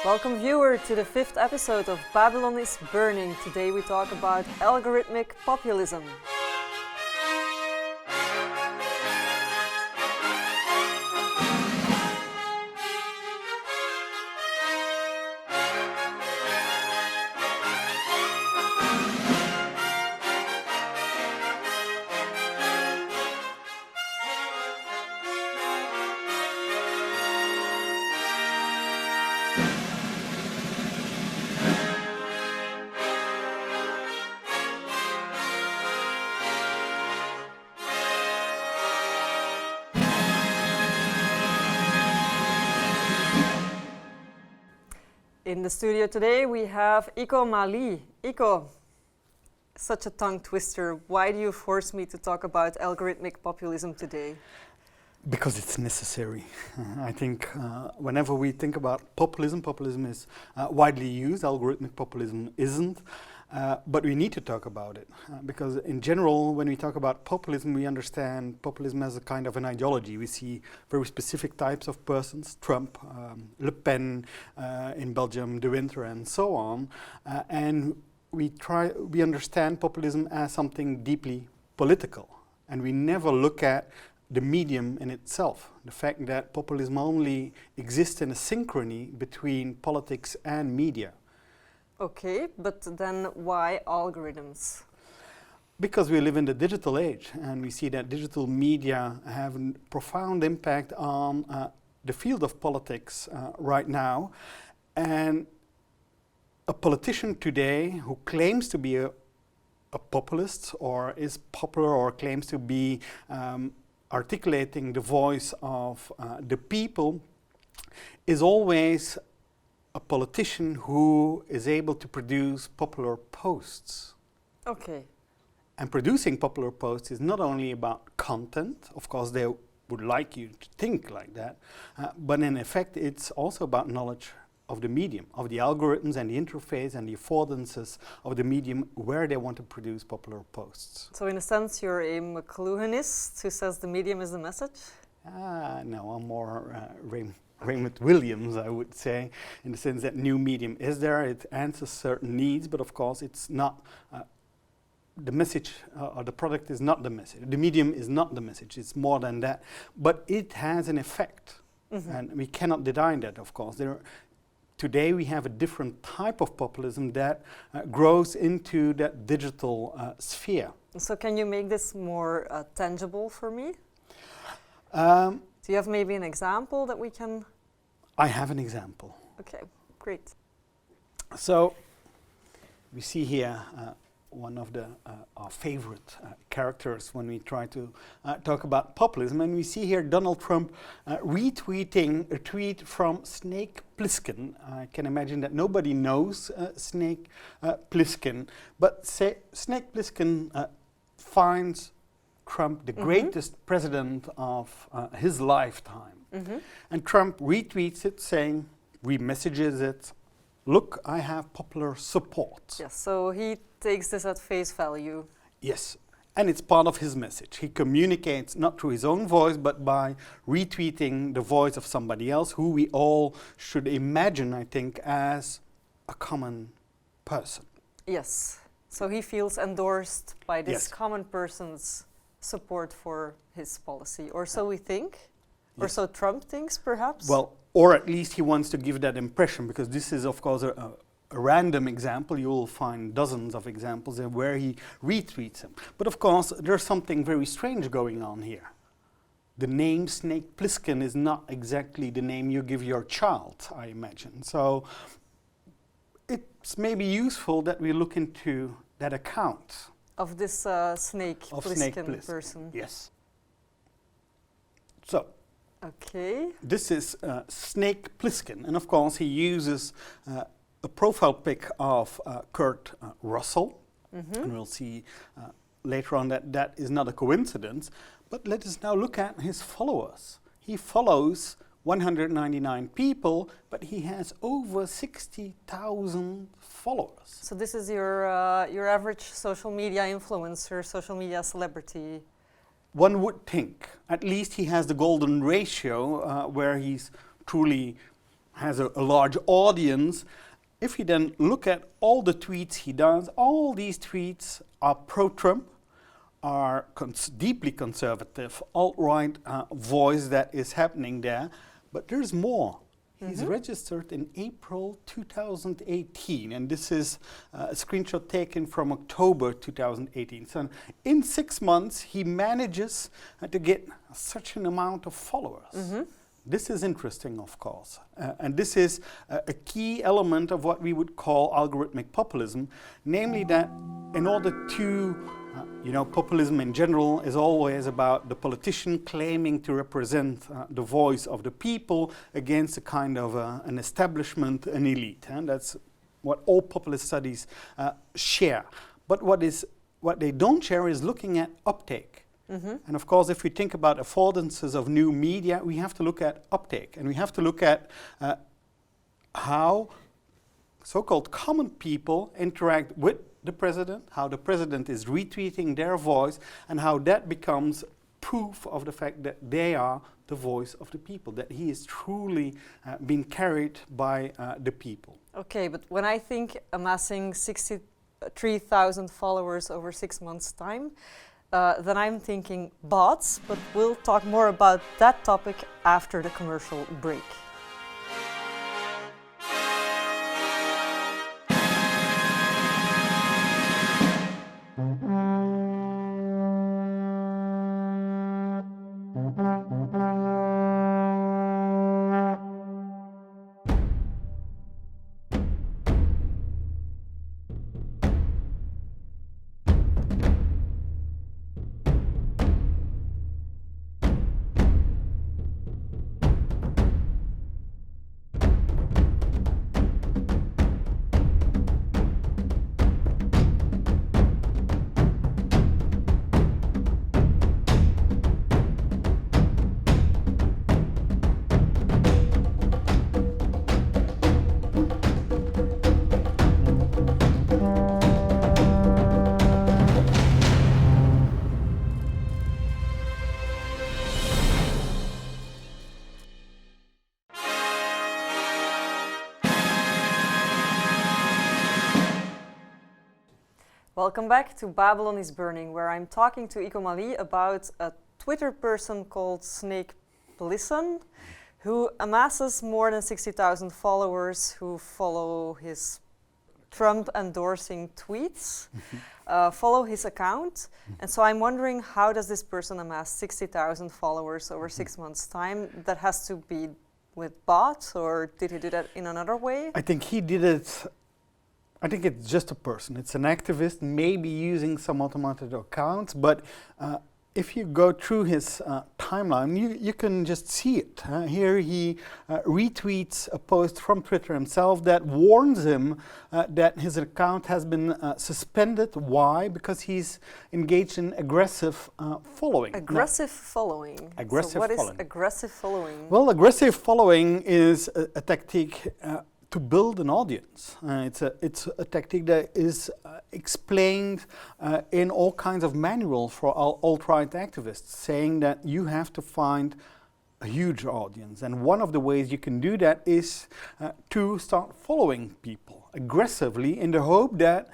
Welcome viewer to the 5th episode of Babylon is Burning. Today we talk about algorithmic populism. In the studio today we have Ico Maly. Ico, such a tongue twister. Why do you force me to talk about algorithmic populism today? Because it's necessary. I think whenever we think about populism, populism is widely used, algorithmic populism isn't. But we need to talk about it because in general, when we talk about populism, we understand populism as a kind of an ideology. We see very specific types of persons, Trump, Le Pen in Belgium, De Winter and so on. And we understand populism as something deeply political. And we never look at the medium in itself. The fact that populism only exists in a synchrony between politics and media. Okay, but then why algorithms? Because we live in the digital age and we see that digital media have a profound impact on the field of politics right now. And a politician today who claims to be a populist or is popular or claims to be articulating the voice of the people is always a politician who is able to produce popular posts. Okay. And producing popular posts is not only about content, of course they would like you to think like that, but in effect it's also about knowledge of the medium, of the algorithms and the interface and the affordances of the medium where they want to produce popular posts. So in a sense you're a McLuhanist who says the medium is the message? No, I'm more Raymond Williams, I would say, in the sense that new medium is there, it answers certain needs, but of course it's not, the message or the product is not the message, the medium is not the message, it's more than that, but it has an effect, and we cannot deny that, of course. Today we have a different type of populism that grows into that digital sphere. So can you make this more tangible for me? Do you have maybe an example that we can? I have an example. Okay, great. So we see here one of our favorite characters when we try to talk about populism, and we see here Donald Trump retweeting a tweet from Snake Plissken. I can imagine that nobody knows Snake Plissken, but Snake Plissken finds Trump the greatest president of his lifetime. And Trump retweets it saying, remessages it, look, I have popular support. Yes, so he takes this at face value. Yes, and it's part of his message. He communicates not through his own voice, but by retweeting the voice of somebody else who we all should imagine, I think, as a common person. Yes, so he feels endorsed by this Yes. common person's support for his policy, or so we think, or Yes. so Trump thinks, perhaps? Well, or at least he wants to give that impression, because this is, of course, a random example. You will find dozens of examples where he retweets him. But of course, there's something very strange going on here. The name Snake Plissken is not exactly the name you give your child, I imagine. So it's maybe useful that we look into that account. Of this Snake Plissken person. Yes. So, okay. this is Snake Plissken, and of course he uses a profile pic of Kurt Russell, and we'll see later on that that is not a coincidence. But let us now look at his followers. He follows 199 people, but he has over 60,000 followers. So this is your average social media influencer, social media celebrity. One would think, at least he has the golden ratio where he's truly has a large audience. If you then look at all the tweets he does, all these tweets are pro-Trump, are deeply conservative, alt-right voice that is happening there. But there's more. He's registered in April 2018, and this is a screenshot taken from October 2018. So in 6 months, he manages to get such an amount of followers. This is interesting, of course, and this is a key element of what we would call algorithmic populism, namely that in order to, populism in general is always about the politician claiming to represent the voice of the people against a kind of an establishment, an elite, and that's what all populist studies share. But what they don't share is looking at uptake. And of course, if we think about affordances of new media, we have to look at uptake, and we have to look at how so-called common people interact with the president, how the president is retweeting their voice, and how that becomes proof of the fact that they are the voice of the people, that he is truly being carried by the people. Okay, but when I think amassing 63,000 followers over 6 months' time, then I'm thinking bots, but we'll talk more about that topic after the commercial break. Welcome back to Babylon is Burning, where I'm talking to Ico Maly about a Twitter person called Snake Plissken, who amasses more than 60,000 followers who follow his Trump-endorsing tweets, follow his account. And so I'm wondering, how does this person amass 60,000 followers over 6 months' time? That has to be with bots, or did he do that in another way? I think he did it. I think it's just a person. It's an activist, maybe using some automated accounts, but if you go through his timeline, you can just see it. Here he retweets a post from Twitter himself that warns him that his account has been suspended. Why? Because he's engaged in aggressive following. Aggressive following. Aggressive so what following. Is aggressive following? Well, aggressive following is a tactic to build an audience. It's a tactic that is explained in all kinds of manuals for alt-right activists, saying that you have to find a huge audience. And one of the ways you can do that is to start following people aggressively in the hope that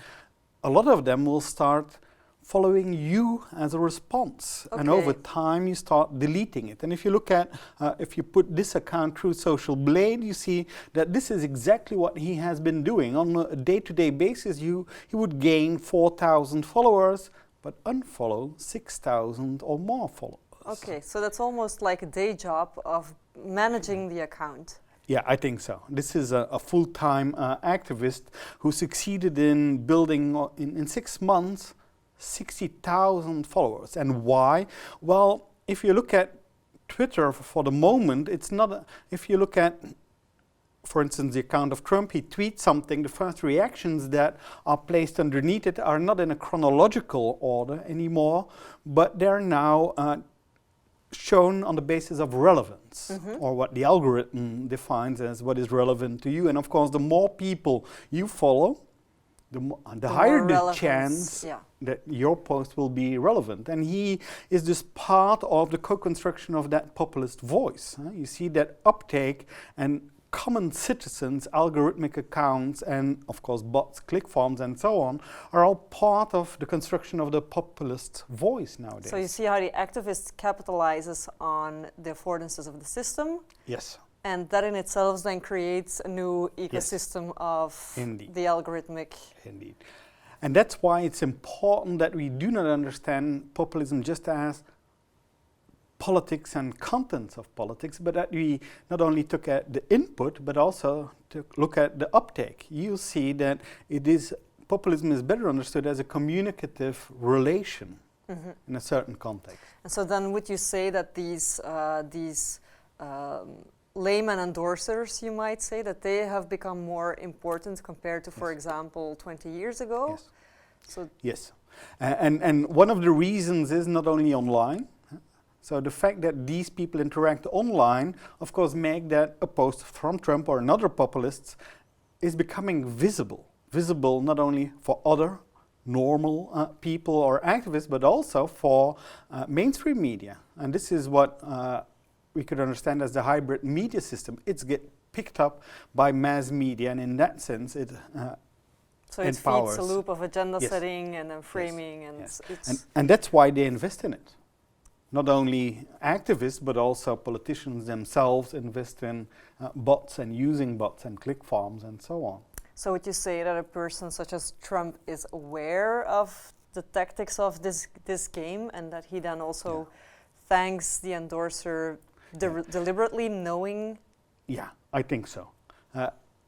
a lot of them will start following you as a response. Okay. And over time you start deleting it. And if you look at, if you put this account through Social Blade, you see that this is exactly what he has been doing. On a day-to-day basis, he would gain 4,000 followers, but unfollow 6,000 or more followers. Okay, so that's almost like a day job of managing the account. Yeah, I think so. This is a full-time activist who succeeded in building, in 6 months, 60,000 followers. And why? Well, if you look at Twitter for the moment, it's not, if you look at, for instance, the account of Trump, he tweets something, the first reactions that are placed underneath it are not in a chronological order anymore, but they're now shown on the basis of relevance, or what the algorithm defines as what is relevant to you. And of course, the more people you follow, the higher the chance that your post will be relevant. And he is just part of the co-construction of that populist voice. You see that uptake, and common citizens, algorithmic accounts, and of course bots, click farms, and so on, are all part of the construction of the populist voice nowadays. So you see how the activist capitalizes on the affordances of the system. Yes. And that in itself then creates a new ecosystem of the algorithmic. Indeed. And that's why it's important that we do not understand populism just as politics and contents of politics, but that we not only took at the input, but also to look at the uptake. You'll see that populism is better understood as a communicative relation in a certain context. And so then would you say that these layman endorsers, you might say, that they have become more important compared to, for example, 20 years ago? Yes. So yes. And one of the reasons is not only online. So the fact that these people interact online, of course, make that a post from Trump or another populists is becoming visible. Visible not only for other normal people or activists, but also for mainstream media. And this is what we could understand as the hybrid media system. It's get picked up by mass media, and in that sense it so it empowers. feeds a loop of agenda setting and then framing, and and that's why they invest in it. Not only activists, but also politicians themselves invest in bots and using bots and click farms and so on. So would you say that a person such as Trump is aware of the tactics of this game, and that he then also thanks the endorser deliberately, knowing? Yeah, I think so.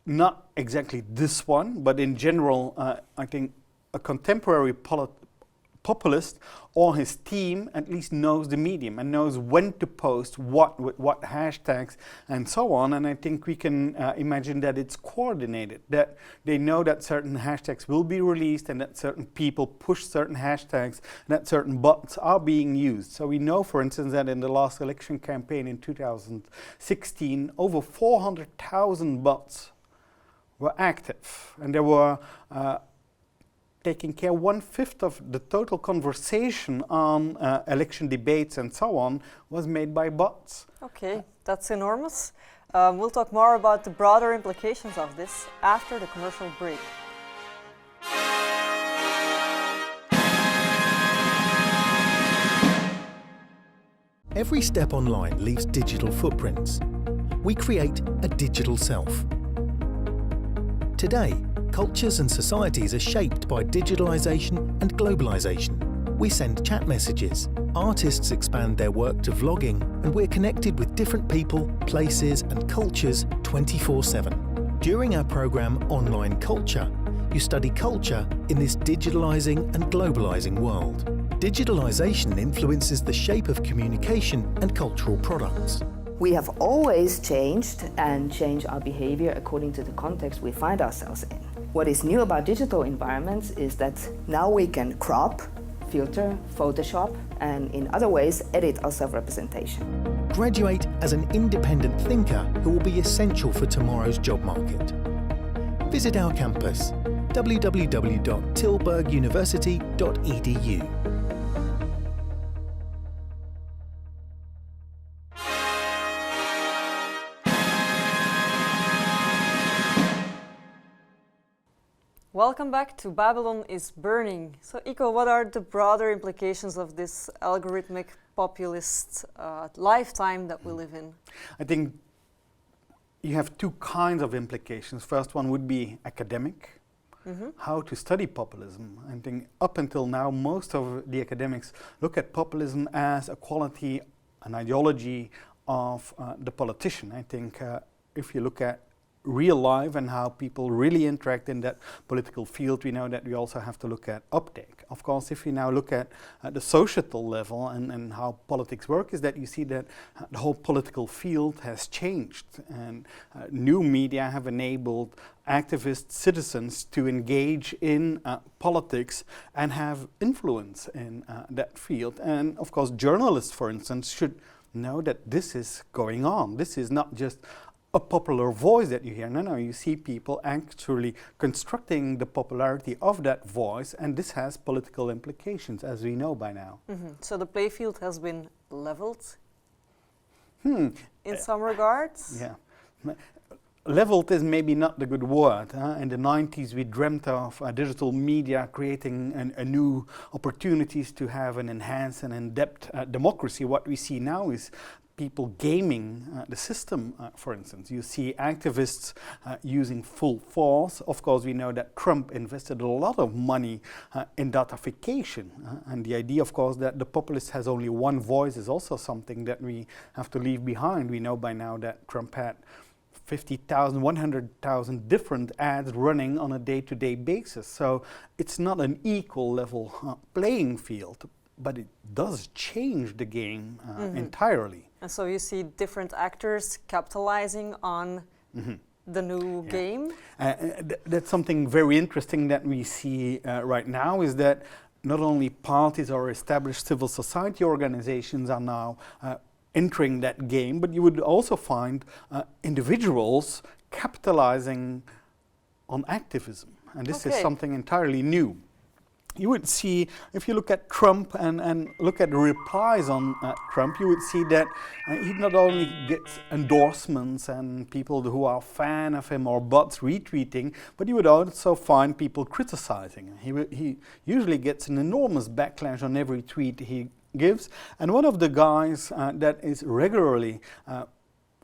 Not exactly this one, but in general, I think a contemporary populist or his team at least knows the medium and knows when to post what with what hashtags and so on. And I think we can imagine that it's coordinated, that they know that certain hashtags will be released and that certain people push certain hashtags and that certain bots are being used. So we know, for instance, that in the last election campaign in 2016, over 400,000 bots were active, and there were taking care 1/5 of the total conversation on election debates and so on was made by bots. Okay, that's enormous. We'll talk more about the broader implications of this after the commercial break. Every step online leaves digital footprints. We create a digital self. Today, cultures and societies are shaped by digitalization and globalization. We send chat messages, artists expand their work to vlogging, and we're connected with different people, places and cultures 24/7. During our program Online Culture, you study culture in this digitalizing and globalizing world. Digitalization influences the shape of communication and cultural products. We have always changed and changed our behavior according to the context we find ourselves in. What is new about digital environments is that now we can crop, filter, Photoshop, and in other ways edit our self-representation. Graduate as an independent thinker who will be essential for tomorrow's job market. Visit our campus, www.tilburguniversity.edu. Welcome back to Babylon is Burning. So Ico, what are the broader implications of this algorithmic populist lifetime that we live in? I think you have two kinds of implications. First one would be academic, how to study populism. I think up until now most of the academics look at populism as a quality, an ideology of the politician. I think if you look at real life and how people really interact in that political field, we know that we also have to look at uptake. Of course, if we now look at the societal level and how politics work, is that you see that the whole political field has changed, and new media have enabled activist citizens to engage in politics and have influence in that field. And of course, journalists, for instance, should know that this is going on. This is not just a popular voice that you hear. No, you see people actually constructing the popularity of that voice, and this has political implications, as we know by now. So the playfield has been leveled in some regards? Yeah. leveled is maybe not the good word. In the 90s, we dreamt of digital media creating a new opportunities to have an enhanced and in-depth democracy. What we see now is people gaming the system, for instance. You see activists using full force. Of course, we know that Trump invested a lot of money in datafication. And the idea, of course, that the populist has only one voice is also something that we have to leave behind. We know by now that Trump had 50,000, 100,000 different ads running on a day-to-day basis. So it's not an equal level playing field, but it does change the game entirely. And so you see different actors capitalizing on the new game? That's something very interesting that we see right now, is that not only parties or established civil society organizations are now entering that game, but you would also find individuals capitalizing on activism. And this is something entirely new. You would see, if you look at Trump and look at the replies on Trump, you would see that he not only gets endorsements and people who are fan of him or bots retweeting, but you would also find people criticizing. He usually gets an enormous backlash on every tweet he gives. And one of the guys that is regularly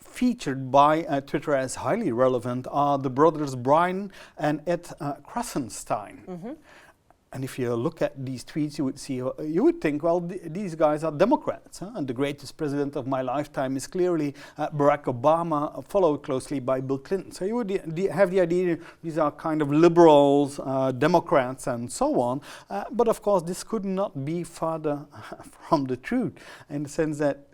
featured by Twitter as highly relevant are the brothers Brian and Ed Krasenstein. And if you look at these tweets, you would see, you would think, well, these guys are Democrats, and the greatest president of my lifetime is clearly Barack Obama, followed closely by Bill Clinton. So you would have the idea these are kind of liberals, Democrats, and so on. But of course, this could not be farther from the truth, in the sense that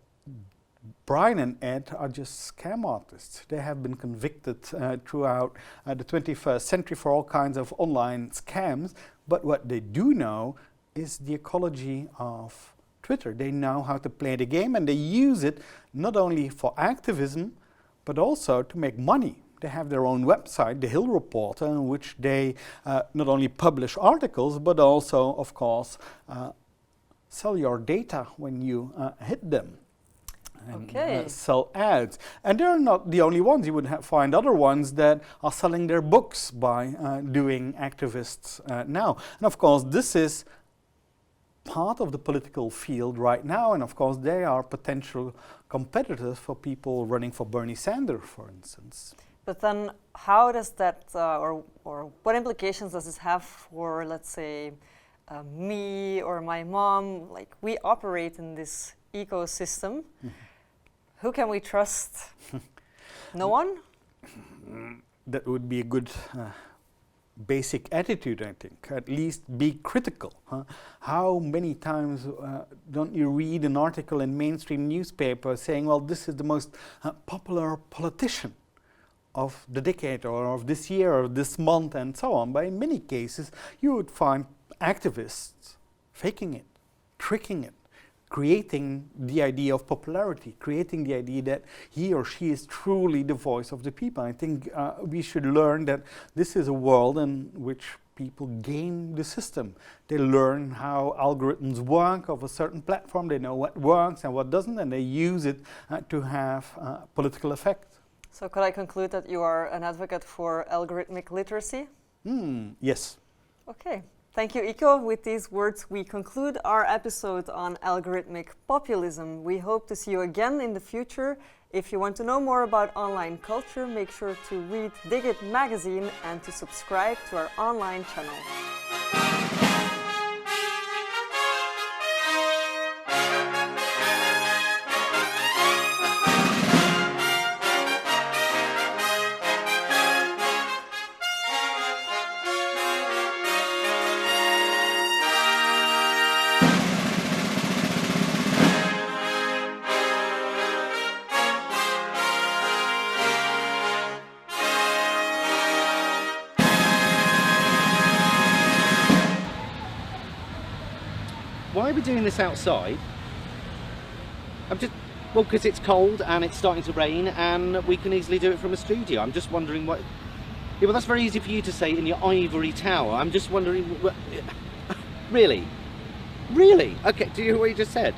Brian and Ed are just scam artists. They have been convicted throughout the 21st century for all kinds of online scams. But what they do know is the ecology of Twitter. They know how to play the game, and they use it not only for activism, but also to make money. They have their own website, The Hill Reporter, in which they not only publish articles, but also, of course, sell your data when you hit them. And sell ads. And they're not the only ones. You would find other ones that are selling their books by doing activists now. And of course, this is part of the political field right now. And of course, they are potential competitors for people running for Bernie Sanders, for instance. But then how does that, or what implications does this have for, let's say, me or my mom? Like, we operate in this ecosystem. Who can we trust? No one? That would be a good basic attitude, I think. At least be critical. How many times don't you read an article in mainstream newspaper saying, well, this is the most popular politician of the decade or of this year or this month and so on. But in many cases, you would find activists faking it, tricking it, creating the idea of popularity, creating the idea that he or she is truly the voice of the people. I think we should learn that this is a world in which people game the system. They learn how algorithms work of a certain platform, they know what works and what doesn't, and they use it to have political effect. So could I conclude that you are an advocate for algorithmic literacy? Yes. Okay. Thank you, Ico. With these words, we conclude our episode on algorithmic populism. We hope to see you again in the future. If you want to know more about online culture, make sure to read Diggit Magazine and to subscribe to our online channel. Why are we doing this outside? Well, because it's cold and it's starting to rain and we can easily do it from a studio. I'm just wondering what... Yeah, well, that's very easy for you to say in your ivory tower. I'm just wondering... Really? Really? Okay, do you hear what you just said?